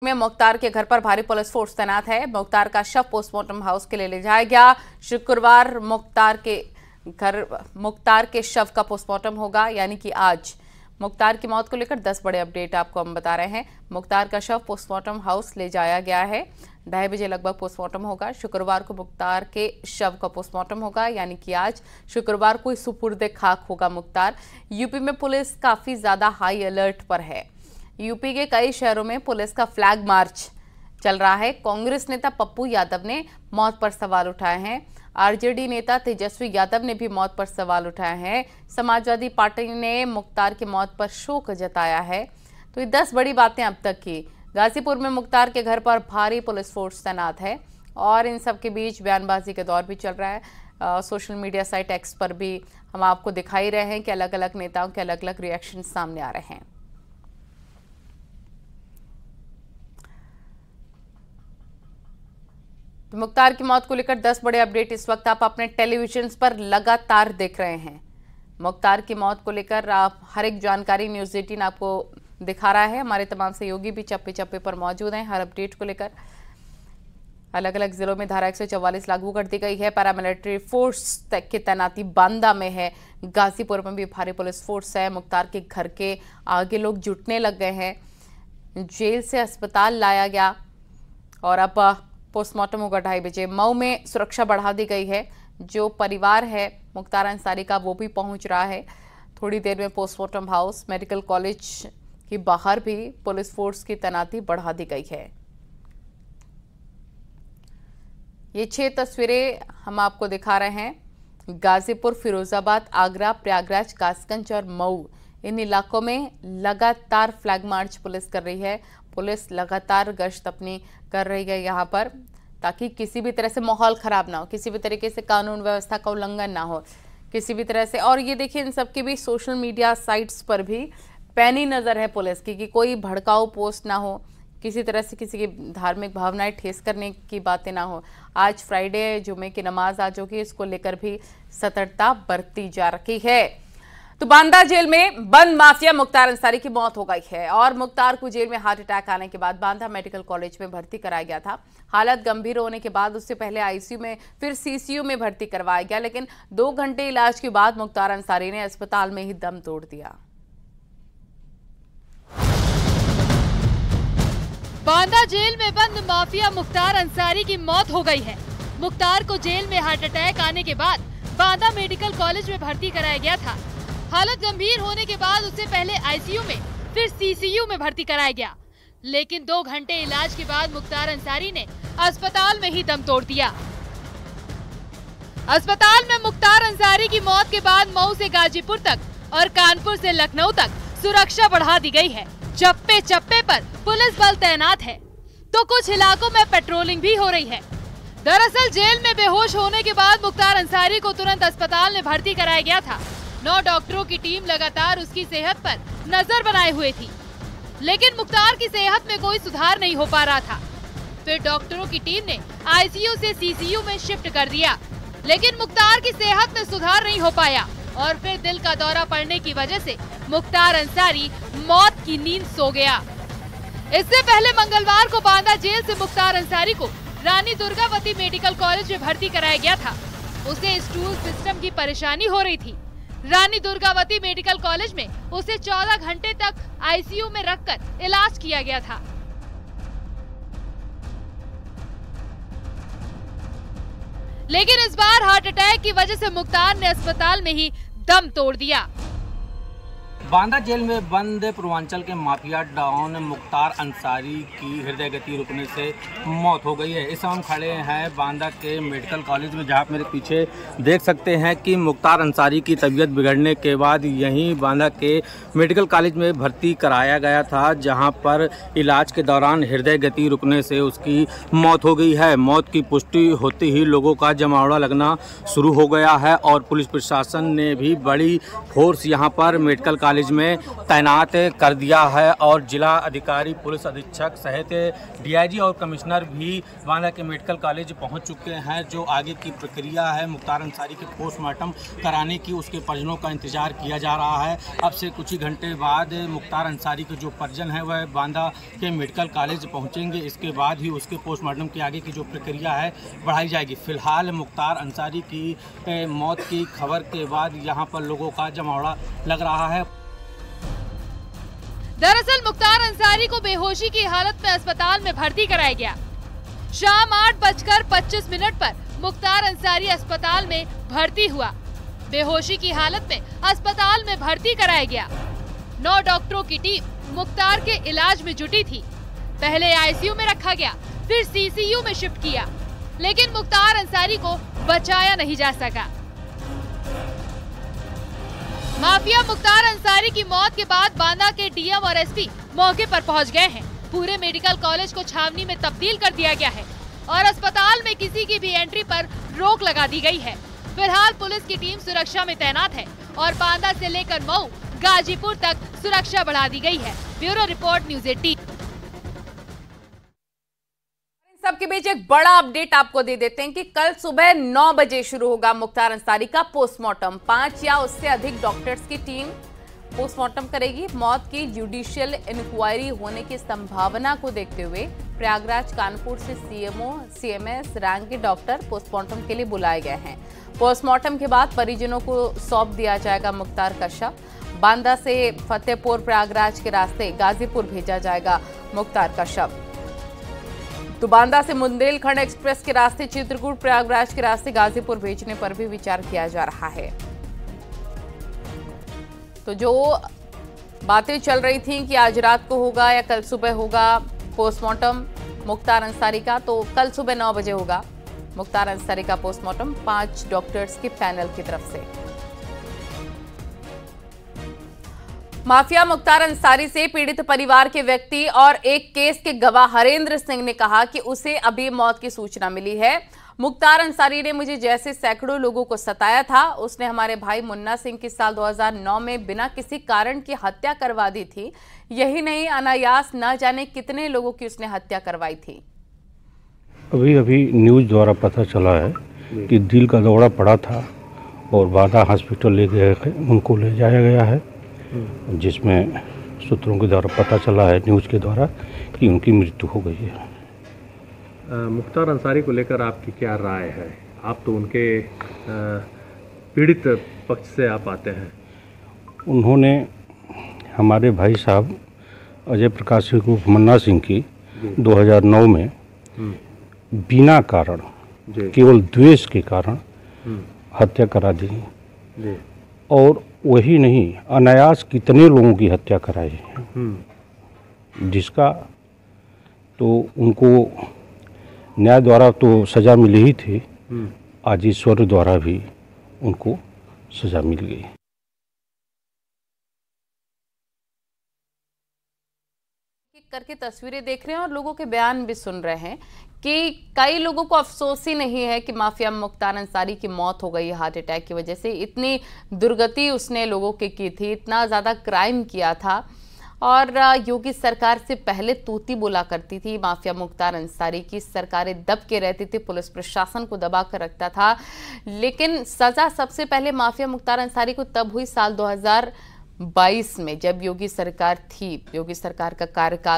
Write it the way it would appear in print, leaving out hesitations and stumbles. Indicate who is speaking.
Speaker 1: में मुख्तार के घर पर भारी पुलिस फोर्स तैनात है। मुख्तार का शव पोस्टमार्टम हाउस के लिए ले जाया गया। शुक्रवार मुख्तार के शव का पोस्टमार्टम होगा, यानी कि आज। मुख्तार की मौत को लेकर 10 बड़े अपडेट आपको हम बता रहे हैं। मुख्तार का शव पोस्टमार्टम हाउस ले जाया गया है। 2:30 बजे लगभग पोस्टमार्टम होगा। शुक्रवार को मुख्तार के शव का पोस्टमार्टम होगा, यानी कि आज। शुक्रवार को सुपुर्द खाक होगा मुख्तार। यूपी में पुलिस काफी ज्यादा हाई अलर्ट पर है। यूपी के कई शहरों में पुलिस का फ्लैग मार्च चल रहा है। कांग्रेस नेता पप्पू यादव ने मौत पर सवाल उठाए हैं। आरजेडी नेता तेजस्वी यादव ने भी मौत पर सवाल उठाए हैं। समाजवादी पार्टी ने मुख्तार की मौत पर शोक जताया है। तो ये 10 बड़ी बातें अब तक की। गाजीपुर में मुख्तार के घर पर भारी पुलिस फोर्स तैनात है और इन सब के बीच बयानबाजी के दौर भी चल रहा है। सोशल मीडिया साइट एक्स पर भी हम आपको दिखाई रहे हैं कि अलग अलग नेताओं के अलग अलग रिएक्शन सामने आ रहे हैं। तो मुख्तार की मौत को लेकर 10 बड़े अपडेट इस वक्त आप अपने टेलीविजन पर लगातार देख रहे हैं। मुख्तार की मौत को लेकर आप हर एक जानकारी न्यूज़ 18 आपको दिखा रहा है। हमारे तमाम सहयोगी भी चप्पे चप्पे पर मौजूद हैं हर अपडेट को लेकर। अलग अलग जिलों में धारा 144 लागू कर दी गई है। पैरामिलिट्री फोर्स की तैनाती बांदा में है। गाजीपुर में भी भारी पुलिस फोर्स है। मुख्तार के घर के आगे लोग जुटने लग गए हैं। जेल से अस्पताल लाया गया और अब पोस्टमार्टम होगा 2:30 बजे। मऊ में सुरक्षा बढ़ा दी गई है। जो परिवार है मुख्तार अंसारी का वो भी पहुंच रहा है। थोड़ी देर में पोस्टमार्टम हाउस, मेडिकल कॉलेज के बाहर भी पुलिस फोर्स की तैनाती बढ़ा दी गई है। ये 6 तस्वीरें हम आपको दिखा रहे हैं। गाजीपुर, फिरोजाबाद, आगरा, प्रयागराज, कासगंज और मऊ, इन इलाकों में लगातार फ्लैग मार्च पुलिस कर रही है। पुलिस लगातार गश्त अपनी कर रही है यहाँ पर, ताकि किसी भी तरह से माहौल खराब ना हो, किसी भी तरीके से कानून व्यवस्था का उल्लंघन ना हो किसी भी तरह से। और ये देखिए, इन सबके भी सोशल मीडिया साइट्स पर भी पैनी नज़र है पुलिस की कि कोई भड़काऊ पोस्ट ना हो, किसी तरह से किसी की धार्मिक भावनाएं ठेस करने की बातें ना हो। आज फ्राइडे, जुमे की नमाज आज होगी, इसको लेकर भी सतर्कता बरती जा रही है। तो बांदा जेल में बंद माफिया मुख्तार अंसारी की मौत हो गई है और मुख्तार को जेल में हार्ट अटैक आने के बाद बांदा मेडिकल कॉलेज में भर्ती कराया गया था। हालत गंभीर होने के बाद उससे पहले आईसीयू में, फिर सीसीयू में भर्ती करवाया गया, लेकिन 2 घंटे इलाज के बाद मुख्तार अंसारी ने अस्पताल में ही दम तोड़ दिया।
Speaker 2: बांदा जेल में बंद माफिया मुख्तार अंसारी की मौत हो गई है। मुख्तार को जेल में हार्ट अटैक आने के बाद बांदा मेडिकल कॉलेज में भर्ती कराया गया था। हालत गंभीर होने के बाद उसे पहले आईसीयू में, फिर सीसीयू में भर्ती कराया गया, लेकिन 2 घंटे इलाज के बाद मुख्तार अंसारी ने अस्पताल में ही दम तोड़ दिया। अस्पताल में मुख्तार अंसारी की मौत के बाद मऊ से गाजीपुर तक और कानपुर से लखनऊ तक सुरक्षा बढ़ा दी गई है। चप्पे चप्पे पर पुलिस बल तैनात है, तो कुछ इलाकों में पेट्रोलिंग भी हो रही है। दरअसल जेल में बेहोश होने के बाद मुख्तार अंसारी को तुरंत अस्पताल में भर्ती कराया गया था। 9 डॉक्टरों की टीम लगातार उसकी सेहत पर नजर बनाए हुए थी, लेकिन मुख्तार की सेहत में कोई सुधार नहीं हो पा रहा था। फिर डॉक्टरों की टीम ने आईसीयू से सीसीयू में शिफ्ट कर दिया, लेकिन मुख्तार की सेहत में सुधार नहीं हो पाया और फिर दिल का दौरा पड़ने की वजह से मुख्तार अंसारी मौत की नींद सो गया। इससे पहले मंगलवार को बांदा जेल से मुख्तार अंसारी को रानी दुर्गावती मेडिकल कॉलेज में भर्ती कराया गया था। उसे स्टूल सिस्टम की परेशानी हो रही थी। रानी दुर्गावती मेडिकल कॉलेज में उसे 14 घंटे तक आईसीयू में रखकर इलाज किया गया था। लेकिन इस बार हार्ट अटैक की वजह से मुख्तार ने अस्पताल में ही दम तोड़ दिया।
Speaker 3: बांदा जेल में बंद पूर्वांचल के माफिया डॉन मुख्तार अंसारी की हृदय गति रुकने से मौत हो गई है। इस समय हम खड़े हैं बांदा के मेडिकल कॉलेज में, जहां आप मेरे पीछे देख सकते हैं कि मुख्तार अंसारी की तबीयत बिगड़ने के बाद यहीं बांदा के मेडिकल कॉलेज में भर्ती कराया गया था, जहां पर इलाज के दौरान हृदय गति रुकने से उसकी मौत हो गई है। मौत की पुष्टि होते ही लोगों का जमावड़ा लगना शुरू हो गया है और पुलिस प्रशासन ने भी बड़ी फोर्स यहाँ पर मेडिकल कॉलेज कॉलेज में तैनात कर दिया है और जिला अधिकारी, पुलिस अधीक्षक सहित डीआईजी और कमिश्नर भी बांदा के मेडिकल कॉलेज पहुंच चुके हैं। जो आगे की प्रक्रिया है मुख्तार अंसारी के पोस्टमार्टम कराने की, उसके परिजनों का इंतजार किया जा रहा है। अब से कुछ ही घंटे बाद मुख्तार अंसारी के जो परिजन है वह बांदा के मेडिकल कॉलेज पहुंचेंगे। इसके बाद ही उसके पोस्टमार्टम की आगे की जो प्रक्रिया है बढ़ाई जाएगी। फिलहाल मुख्तार अंसारी की मौत की खबर के बाद यहां पर लोगों का जमावड़ा लग रहा है।
Speaker 2: दरअसल मुख्तार अंसारी को बेहोशी की हालत में अस्पताल में भर्ती कराया गया। शाम 8:25 पर मुख्तार अंसारी अस्पताल में भर्ती हुआ। बेहोशी की हालत में अस्पताल में भर्ती कराया गया। 9 डॉक्टरों की टीम मुख्तार के इलाज में जुटी थी। पहले आईसीयू में रखा गया, फिर सीसीयू में शिफ्ट किया, लेकिन मुख्तार अंसारी को बचाया नहीं जा सका। माफिया मुख्तार अंसारी की मौत के बाद बांदा के डीएम और एसपी मौके पर पहुंच गए हैं। पूरे मेडिकल कॉलेज को छावनी में तब्दील कर दिया गया है और अस्पताल में किसी की भी एंट्री पर रोक लगा दी गई है। फिलहाल पुलिस की टीम सुरक्षा में तैनात है और बांदा से लेकर मऊ, गाजीपुर तक सुरक्षा बढ़ा दी गई है। Bureau report, news 18।
Speaker 1: सबके बीच एक बड़ा अपडेट आपको दे देते हैं कि कल सुबह 9 बजे शुरू होगा मुख्तार अंसारी का पोस्टमार्टम। 5 या उससे अधिक डॉक्टर्स की टीम पोस्टमार्टम करेगी। मौत की जुडिशियल इंक्वायरी होने की संभावना को देखते हुए प्रयागराज, कानपुर से सीएमओ, सीएमएस रैंक के डॉक्टर पोस्टमार्टम के लिए बुलाए गए हैं। पोस्टमार्टम के बाद परिजनों को सौंप दिया जाएगा मुख्तार का शव। बांदा से फतेहपुर, प्रयागराज के रास्ते गाजीपुर भेजा जाएगा मुख्तार का शव। तो बांदा से बुंदेलखंड एक्सप्रेस के रास्ते चित्रकूट, प्रयागराज के रास्ते गाजीपुर भेजने पर भी विचार किया जा रहा है। तो जो बातें चल रही थी कि आज रात को होगा या कल सुबह होगा पोस्टमार्टम मुख्तार अंसारी का, तो कल सुबह 9 बजे होगा मुख्तार अंसारी का पोस्टमार्टम 5 डॉक्टर्स के पैनल की तरफ से। माफिया मुख्तार अंसारी से पीड़ित परिवार के व्यक्ति और एक केस के गवाह हरेंद्र सिंह ने कहा कि उसे अभी मौत की सूचना मिली है। मुख्तार अंसारी ने मुझे जैसे सैकड़ों लोगों को सताया था, उसने हमारे भाई मुन्ना सिंह की साल 2009 में बिना किसी कारण की हत्या करवा दी थी। यही नहीं, अनायास न जाने कितने लोगों की उसने हत्या करवाई थी।
Speaker 4: अभी न्यूज़ द्वारा पता चला है कि दिल का दौरा पड़ा था और बांदा हॉस्पिटल ले गए, उनको ले जाया गया है, जिसमें सूत्रों के द्वारा पता चला है न्यूज़ के द्वारा कि उनकी मृत्यु हो गई है।
Speaker 5: मुख्तार अंसारी को लेकर आपकी क्या राय है? आप तो उनके पीड़ित पक्ष से आप आते हैं।
Speaker 4: उन्होंने हमारे भाई साहब अजय प्रकाश सिंह को मुन्ना सिंह की 2009 में बिना कारण, केवल द्वेष के कारण हत्या करा दी और वही नहीं, अनायास कितने लोगों की हत्या कराई, जिसका तो उनको न्याय द्वारा तो सज़ा मिली ही थी, आज ईश्वर द्वारा भी उनको सज़ा मिल गई।
Speaker 1: करके तस्वीरें देख रहे हैं और लोगों के बयान भी सुन रहे हैं कि कई लोगों को अफसोस ही नहीं है कि माफिया मुख्तार अंसारी की मौत हो गई हार्ट अटैक की वजह से। इतनी दुर्गति उसने लोगों की थी, इतना ज़्यादा क्राइम किया था और योगी सरकार से पहले तूती बोला करती थी। माफिया मुख्तार अंसारी की सरकारें दब के रहती थी, पुलिस प्रशासन को दबा कर रखता था, लेकिन सज़ा सबसे पहले माफिया मुख्तार अंसारी को तब हुई साल 2022 में, जब योगी सरकार थी। योगी सरकार का कार्यकाल